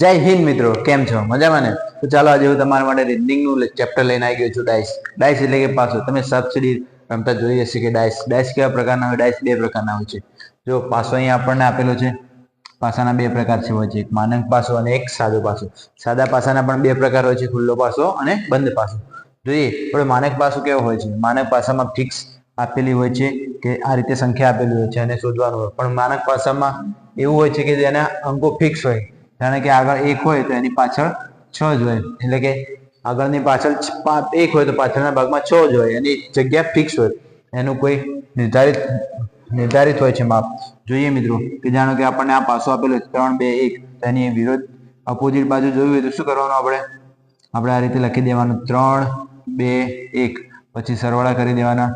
જય હિન્દ મિત્રો, કેમ છો? મજામાં ને? તો ચાલો આજે હું તમારા માટે રીડિંગ નું ચેપ્ટર લઈને આવી ગયો છું. ડાઇસ. ડાઇસ એટલે કે પાસો. તમે સબસિડી રમતા જોઈ હશે કે ડાઇસ કેવા પ્રકારના હોય? ડાઇસ બે પ્રકારના હોય છે. જો પાસો અહીંયા આપણને આપેલો છે. પાસાના બે પ્રકાર છે હોય છે, એક માનક પાસો અને એક સાદો પાસો. સાદા પાસાના પણ બે પ્રકાર હોય છે, ખુલ્લો પાસો અને બંધ પાસો. જોઈએ આપણે માનક પાસો કેવો હોય છે. માનક પાસામાં ફિક્સ આપેલી હોય છે કે આ રીતે સંખ્યા આપેલી હોય છે અને શોધવાનું હોય. પણ માનક પાસામાં એવું હોય છે કે જેના અંકો ફિક્સ હોય. જાણે કે આગળ 1 હોય તો એની પાછળ 6 જ હોય. એટલે કે આગળની પાછળ 1 હોય તો પાછળના ભાગમાં 6 જ હોય. એની જગ્યા ફિક્સ હોય. એનું કોઈ નિર્ધારિત હોય છે માપ. જોઈએ મિત્રો કે જાણો કે આપણને આ પાસો આપેલો 3 2 1, તેની વિરુદ્ધ અપોઝિટ બાજુ જોયું હોય તો શું કરવાનું? આપણે આ રીતે લખી દેવાનું 3 2 1, પછી સરવાળા કરી દેવાના,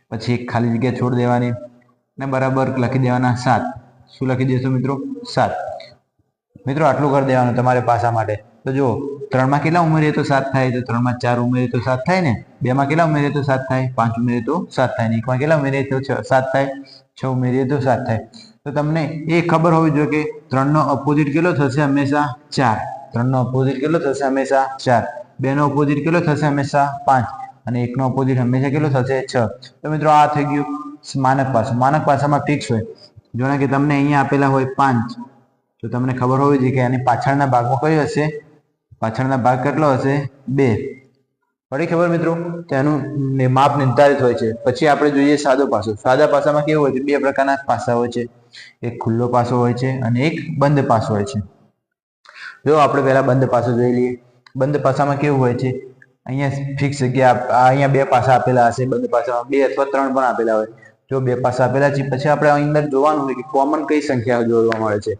પછી એક ખાલી જગ્યા છોડી દેવાની અને બરાબર લખી દેવાના 7. શું લખી દેશો મિત્રો? 7. મિત્રો આટલું કરી દેવાનું તમારે પાસા માટે. તો જો 3 માં કેટલા ઉમેરીએ તો 7 થાય? તો 3 માં 4 ઉમેરીએ તો 7 થાય ને. 2 માં કેટલા ઉમેરીએ તો 7 થાય? 5 ઉમેરીએ તો 7 થાય ને. 1 માં કેટલા ઉમેરીએ તો 7 થાય? 6 ઉમેરીએ તો 7 થાય. તો તમને એ ખબર હોવી જોઈએ કે 3 નો અપોઝિટ કેટલો થશે? હંમેશા 4. 3 નો અપોઝિટ કેટલો થશે? હંમેશા 4. 2 નો અપોઝિટ કેટલો થશે? હંમેશા 5. અને 1 નો અપોઝિટ હંમેશા કેટલો થશે? 6. તો મિત્રો આ થઈ ગયું માનક પાસો. માનક પાસામાં ફિક્સ હોય. જોણે કે તમને અહીંયા આપેલા હોય 5, તો તમને ખબર હોવી જોઈએ કે આની પાછળના ભાગમાં કયો હશે? પાછળના ભાગ કેટલો હશે? 2. પડી ખબર મિત્રો? તેનું માપ નિર્ધારિત હોય છે. પછી આપણે જોઈએ સાદો પાસો. સાદા પાસામાં કેવું હોય છે? બે પ્રકારના પાસા હોય છે. એક ખુલ્લો પાસો હોય છે અને એક બંધ પાસો હોય છે. જો આપણે પહેલા બંધ પાસો જોઈ લઈએ. બંધ પાસામાં કેવું હોય છે? અહીંયા ફિક્સ જગ્યા, અહીંયા બે પાસા આપેલા હશે. બંધ પાસામાં 2 અથવા 3 પણ આપેલા હોય. જો બે પાસા આપેલા છે, પછી આપણે અહીં અંદર જોવાનું હોય કે કોમન કઈ સંખ્યા જોવા મળે છે.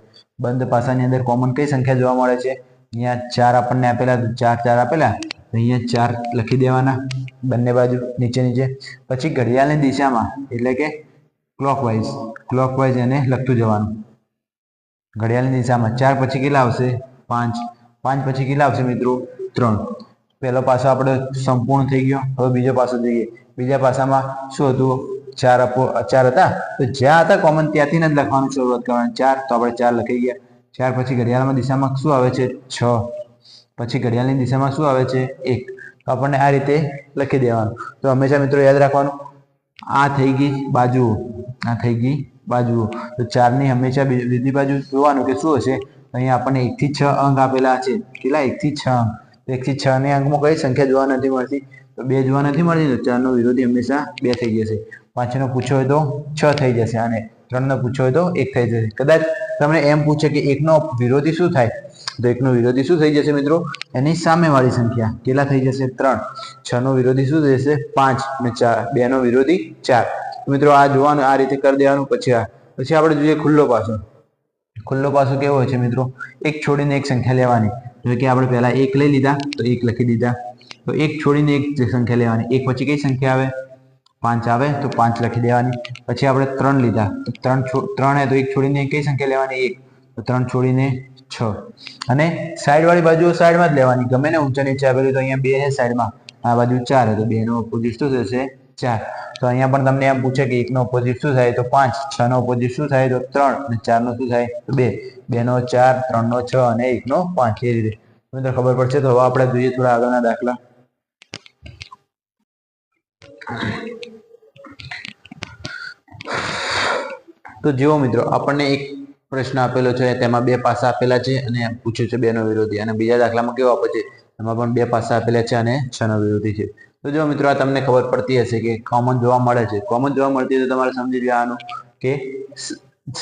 બંધ પાસાની અંદર કોમન કઈ સંખ્યા જોવા મળે છે? અહીંયા 4 આપણને આપેલા, 4 આપેલા, અહીંયા 4 લખી દેવાના બંને બાજુ નીચે નીચે. પછી ઘડિયાળની દિશામાં એટલે કે ક્લોકવાઇઝ એને લખતું જવાનું. ઘડિયાળની દિશામાં 4 પછી કેટલા આવશે? 5. 5 પછી કેટલા આવશે મિત્રો? 3. પહેલો પાસો આપણો સંપૂર્ણ થઈ ગયો. હવે બીજો પાસો જોઈએ. બીજા પાસામાં શું હતું? 4 હતા, તો જ્યાં હતા કોમન ત્યાંથી જ લખવાનું શરૂઆત કરવાની. 4 તો આપણે 4 લખી ગયા. 4 પછી ઘડિયાળની દિશામાં શું આવે છે? 6. પછી ઘડિયાળની દિશામાં શું આવે છે? 1. તો આપણને આ રીતે લખી દેવાનું. તો હંમેશા મિત્રો યાદ રાખવાનું, આ થઈ ગઈ બાજુ, આ થઈ ગઈ બાજુ. તો 4 ની હંમેશા બીજી બાજુ જોવાનું કે શું હશે? અહીંયા આપણને 1 થી 6 અંક આપેલા છે. કેટલા? 1 થી 6 અંક. 1 થી 6 ની અંકમાં કઈ સંખ્યા જોવા નથી મળતી? તો 2 જોવા નથી મળતી. તો 4 નો વિરોધી હંમેશા 2 થઈ જશે. 5 નો પૂછ્યો હોય તો 6 થઈ જશે અને 3 નો પૂછ્યો હોય તો 1 થઈ જશે. કદાચ તમને એમ પૂછે કે 1 નો વિરોધી શું થાય? તો 1 નો વિરોધી શું થઈ જશે મિત્રો? એની સામેવાળી સંખ્યા. કેટલા થઈ જશે? 3. 6 નો વિરોધી શું થઈ જશે? 5 અને 4. 2 નો વિરોધી 4. મિત્રો આ જોવાનું, આ રીતે કરી દેવાનું. પછી આપણે જોઈએ ખુલ્લો પાસો. ખુલ્લો પાસો કેવો હોય છે મિત્રો? એક છોડીને એક સંખ્યા લેવાની. જો કે આપણે પહેલા 1 લઈ લીધા તો 1 લખી દીધા. તો એક છોડીને એક સંખ્યા લેવાની. 1 પછી કઈ સંખ્યા આવે? 5 આવે તો 5 લખી દેવાની. પછી આપણે 3 લીધા તો 3 હે તો 1 છોડીને કઈ સંખ્યા લેવાની? 1. તો 3 છોડીને 6. અને સાઈડ વાળી બાજુ સાઈડમાં જ લેવાની. ગમે ને ઊંચા નીચે આપેલું તો અહીંયા 2 છે સાઈડમાં, આ બાજુ 4 તો 2 નો ઓપોઝિટ શું થશે? 4. તો અહીંયા પણ તમને એમ પૂછે કે 1 નો ઓપોઝિટ શું થાય? તો 5. 6 નો ઓપોઝિટ શું થાય? તો 3. અને 4 નો શું થાય? તો 2. 2 નો 4, 3 નો 6 અને 1 નો 5. એ રીતે મિત્રો ખબર પડશે. તો હવે આપણે જોઈએ થોડા આગળના દાખલા. તો જુઓ મિત્રો, આપણને એક પ્રશ્ન આપેલો છે, તેમાં બે પાસા આપેલા છે અને પૂછ્યું છે 2 નો વિરોધી. અને બીજા દાખલામાં કેવો આપે છે? એમાં પણ 2 પાસા આપેલા છે અને 6 નો વિરોધી છે. તો જો મિત્રો આ તમને ખબર પડતી હશે કે કોમન જોવા મળે છે. કોમન જોવા મળતી તો તમારે સમજી લેવાનું કે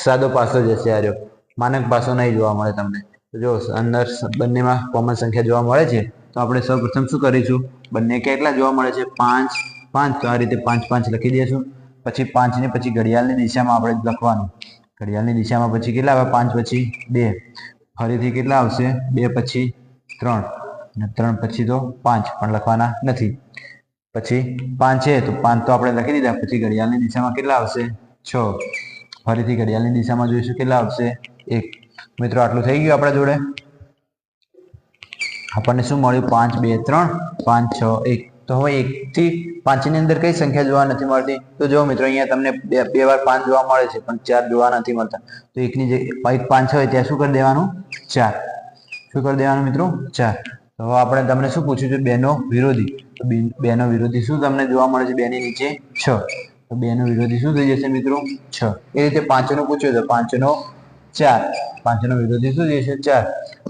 સાદો પાસો જ હશે. આ માનક પાસો નહીં જોવા મળે તમને. તો જો અંદર બંનેમાં કોમન સંખ્યા જોવા મળે છે. તો આપણે સૌપ્રથમ શું કરીશું? બંને કેટલા જોવા મળે છે? 5 5. તો આ રીતે 5 5 લખી દઈશું. પછી 5 ને પછી ઘડિયાળની દિશામાં આપણે લખવાનું. ઘડિયાળની દિશામાં પછી કેટલા આવે? 5 પછી 2. ફરીથી કેટલા આવશે? 2 પછી 3 અને 3 પછી તો 5 પણ લખવાના નથી. પછી 5 છે તો 5 તો આપણે લખી દીધા. પછી ઘડિયાળની દિશામાં કેટલા આવશે? 6. ફરીથી ઘડિયાળની દિશામાં જોઈશું કેટલા આવશે? 1. મિત્રો આટલું થઈ ગયું આપણા જોડે. આપણને શું મળ્યું? 5 2 3 5 6 1. તો હવે 1 થી 5 ની અંદર કઈ સંખ્યા જોવા નથી મળતી? તો જો મિત્રો અહીંયા તમને બે વાર 5 જોવા મળે છે પણ 4 જોવા નથી મળતા. તો 1 ની જગ્યાએ 5 હોય ત્યાં શું કરી દેવાનું? 4. શું કરી દેવાનું મિત્રો? 4. તો હવે આપણે તમને શું પૂછ્યું છે? 2 નો વિરોધી. તો 2 નો વિરોધી શું તમને જોવા મળે છે? 2 ની નીચે 6. તો 2 નો વિરોધી શું થઈ જશે મિત્રો? 6. એ રીતે 5 નો પૂછ્યું તો 5 નો 4. 5 નો વિરોધી શું થશે? 4.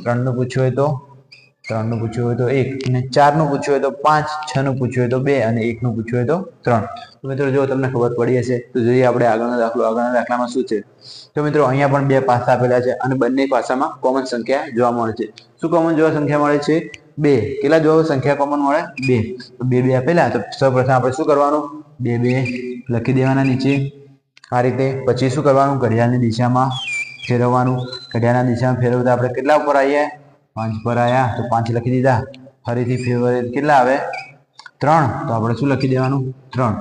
3 નું પૂછ્યું હોય તો 3 નું પૂછ્યું હોય તો 1, અને 4 નું પૂછ્યું હોય તો 5, 6 નું પૂછ્યું હોય તો 2, અને 1 નું પૂછ્યું હોય તો 3. તો મિત્રો જો તમને ખબર પડી હશે તો જોઈએ આપણે આગળનો દાખલો. આગળના દાખલામાં શું છે? તો મિત્રો અહીંયા પણ 2 પાસા આપેલા છે અને બંને પાસામાં કોમન સંખ્યા જોવા મળે છે. શું કોમન જોવા સંખ્યા મળે છે? 2. કેટલા જોવા સંખ્યા કોમન મળે? 2. તો 2 2 આપેલા. તો સૌપ્રથમ આપણે શું કરવાનું? 2 2 લખી દેવાના નીચે આ રીતે. પછી શું કરવાનું? ઘડિયાળની દિશામાં ફેરવવાનું. ઘડિયાળની દિશામાં ફેરવતા આપણે કેટલા ઉપર આવીએ? 5 પર આવ્યા. તો 5 લખી દીધા. ફરીથી ફેરવે કેટલા આવે? 3. તો આપણે શું લખી દેવાનું? 3.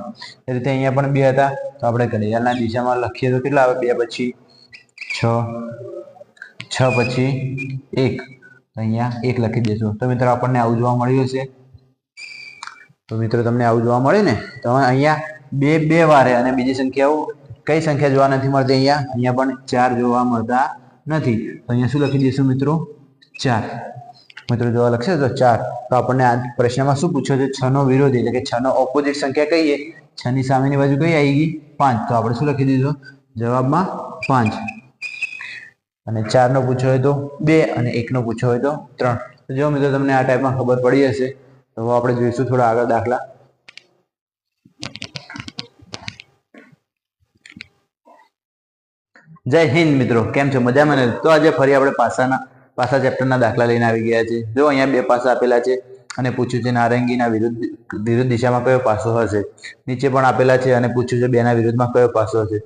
એ રીતે અહીંયા પણ 2 હતા. તો આપણે ઘડિયાળના દિશામાં લખીએ તો કેટલા આવે? 2 પછી 6, 6 પછી 1. તો અહીંયા 1 લખી દેશું. તો મિત્રો આપણને આવું જોવા મળ્યું હશે. તો મિત્રો તમને આવું જોવા મળે ને? તો અહીંયા 2 2 વારે અને બીજી સંખ્યાઓ કઈ સંખ્યા જોવા નથી મળતી? અહીંયા પણ 4 જોવા મળતા નથી. તો અહીંયા શું લખી દઈશું મિત્રો? 4. મિત્રો જોવા લખશે તો 4. તો આપણને આ પ્રશ્નમાં શું પૂછ્યો છે? 6 નો વિરોધી એટલે કે 6 નો ઓપોઝિટ સંખ્યા કહીએ. 6 ની સામેની બાજુ કઈ આવી ગઈ? 5. તો આપણે શું લખી દીધું જવાબમાં? 5. અને 4 નો પૂછ્યો હોય તો 2, અને 1 નો પૂછ્યો હોય તો 3. તો જો મિત્રો તમને આ ટાઈપમાં ખબર પડી હશે. તો આપણે જોઈશું થોડા આગળ દાખલા. જય હિન્દ મિત્રો, કેમ છો? મજામાં ને? તો આજે ફરી આપણે પાસા ચેપ્ટરના દાખલા લઈને આવી ગયા છે. જો અહીંયા 2 પાસા આપેલા છે અને પૂછ્યું છે નારંગીના વિરુદ્ધ દિશામાં કયો પાસો હશે. નીચે પણ આપેલા છે અને પૂછ્યું છે 2 ના વિરુદ્ધમાં કયો પાસો હશે.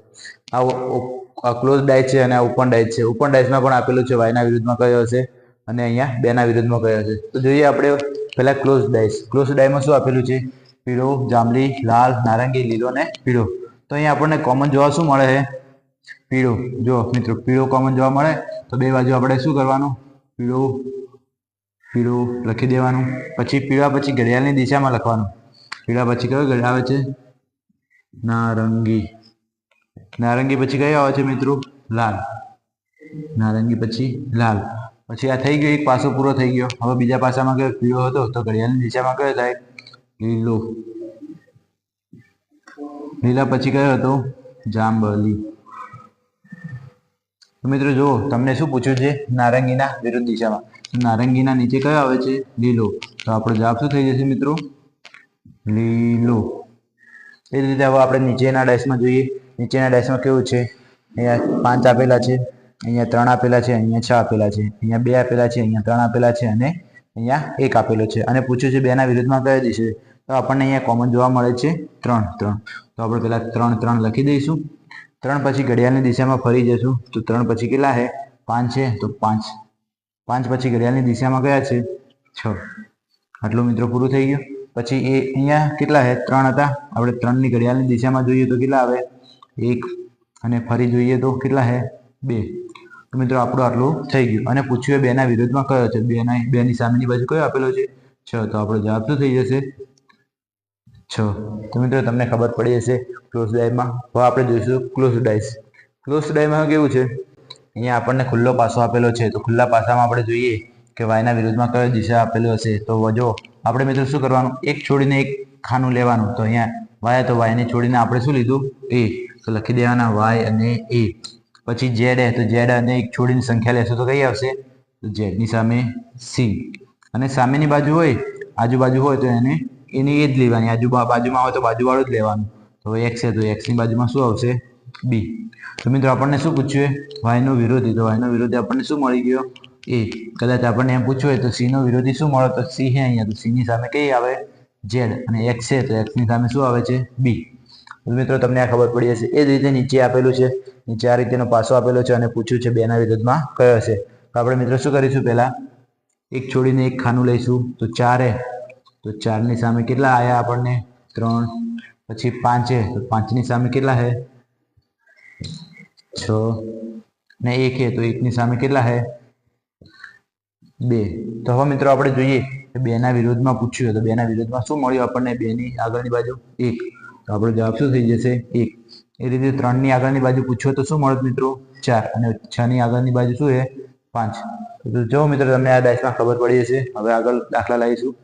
આ ક્લોઝ ડાયસ છે અને ઓપન ડાયસ છે. ઓપન ડાયસમાં પણ આપેલું છે y ના વિરુદ્ધમાં કયો હશે અને અહીંયા 2 ના વિરુદ્ધમાં કયો હશે. તો જોઈએ આપણે પહેલા ક્લોઝ ડાયસ. ક્લોઝ ડાયસમાં શું આપેલું છે? પીળો, જાંબલી, લાલ, નારંગી, લીલો અને પીળો. તો અહીંયા આપણને કોમન જોવા શું મળે છે? પીળો. જો મિત્રો પીળો કોમન જોવા મળે તો બે બાજુ આપણે શું કરવાનું? પીળો પીળો લખી દેવાનું. પછી પીળા પછી ઘડિયાળની દિશામાં લખવાનું. પીળા પછી કયો ઘડિયાળ આવે છે? નારંગી. નારંગી પછી કયો આવે છે મિત્રો? લાલ. નારંગી પછી લાલ. પછી આ થઈ ગયો, એક પાસો પૂરો થઈ ગયો. હવે બીજા પાસામાં કયો? પીળો હતો તો ઘડિયાળની દિશામાં કયો થાય? લીલો. લીલા પછી કયો હતો? જાંબલી. તો મિત્રો જુઓ તમને શું પૂછ્યું છે? નારંગીના વિરુદ્ધ દિશામાં. નારંગીના નીચે કયો આવે છે? લીલો. તો આપણો જવાબ શું થઈ જશે મિત્રો? લીલો. એ રીતે હવે આપણે નીચેના ડાયસમાં જોઈએ. નીચેના ડાયસમાં કેવું છે? અહીંયા 5 આપેલા છે, અહીંયા 3 આપેલા છે, અહીંયા 6 આપેલા છે, અહીંયા 2 આપેલા છે, અહીંયા 3 આપેલા છે અને અહીંયા 1 આપેલો છે. અને પૂછ્યું છે 2 ના વિરુદ્ધમાં કયો દિશે? તો આપણને અહીંયા કોમન જોવા મળે છે 3 3. તો આપણે પહેલા 3 3 લખી દઈશું. 3 પછી ઘડિયાળની દિશામાં ફરી જશું. તો 3 પછી કેટલા છે? 5 છે. તો 5. 5 પછી ઘડિયાળની દિશામાં કયા છે? 6. આટલું મિત્રો પૂરું થઈ ગયું. પછી એ અહીંયા કેટલા છે? 3 હતા. આપણે 3 ની ઘડિયાળની દિશામાં જોઈએ તો કેટલા આવે? 1. અને ફરી જોઈએ તો કેટલા છે? 2. તો મિત્રો આપણું આટલું થઈ ગયું. અને પૂછ્યું 2 ના વિરુદ્ધમાં કયો છે? 2 ની સામેની બાજુ કયો આપેલો છે? 6. તો આપણો જવાબ શું થઈ જશે? 6. તો મિત્રો તમને ખબર પડી હશે ક્લોઝ ડાયસમાં. હવે આપણે જોઈશું ક્લોઝ ડાયસ. ક્લોઝ ડાયસમાં કેવું છે? અહીંયા આપણને ખુલ્લો પાસો આપેલો છે. તો ખુલ્લા પાસામાં આપણે જોઈએ કે y ના વિરુદ્ધમાં કયો દિશા આપેલો હશે. તો જો આપણે મિત્રો શું કરવાનું? એક છોડીને એક ખાનું લેવાનું. તો અહીંયા y તો y ને છોડીને આપણે શું લીધું? a. તો લખી દેવાના y અને a. પછી z તો z અને એક છોડીને સંખ્યા લેશો તો કઈ આવશે? તો z ની સામે c. અને સામેની બાજુ હોય, આજુબાજુ હોય તો એની એ જ લેવાની. બાજુમાં હોય તો બાજુવાળું જ લેવાનું. તો x છે તો x ની બાજુમાં શું આવશે? b. તો મિત્રો આપણને શું પૂછ્યું? y નો વિરોધી. તો y નો વિરોધી આપણને શું મળી ગયો? a. કદાચ આપણને એમ પૂછ્યું હોય તો c નો વિરોધી શું મળે? તો c છે અહીંયા. તો c ની સામે કઈ આવે? z. અને x છે તો x ની સામે શું આવે છે? b. તો મિત્રો તમને આ ખબર પડી હશે. એ જ રીતે નીચે આપેલું છે. નીચે આ રીતેનો પાસો આપેલો છે અને પૂછ્યું છે 2 ના વિરુદ્ધમાં કયો હશે. તો આપણે મિત્રો શું કરીશું? પહેલા એક છોડીને એક ખાનું લઈશું. તો 4 તો 4 ની સામે કેટલા આયા આપણને? 3. પછી 5 છે તો 5 ની સામે કેટલા છે? 6. ને 1 છે તો 1 ની સામે કેટલા છે? 2. તો હવે મિત્રો આપણે જોઈએ કે 2 ના વિરુદ્ધમાં પૂછ્યું તો 2 ના વિરુદ્ધમાં શું મળ્યું આપણને? 2 ની આગળની બાજુ 1. તો આપણો જવાબ શું થઈ જશે? 1. એ રીતે 3 ની આગળની બાજુ પૂછ્યો તો શું મળે મિત્રો? 4. અને 6 ની આગળની બાજુ શું છે? 5. તો જો મિત્રો તમને આ ડાયસમાં ખબર પડી હશે. હવે આગળ દાખલા લાવીશું.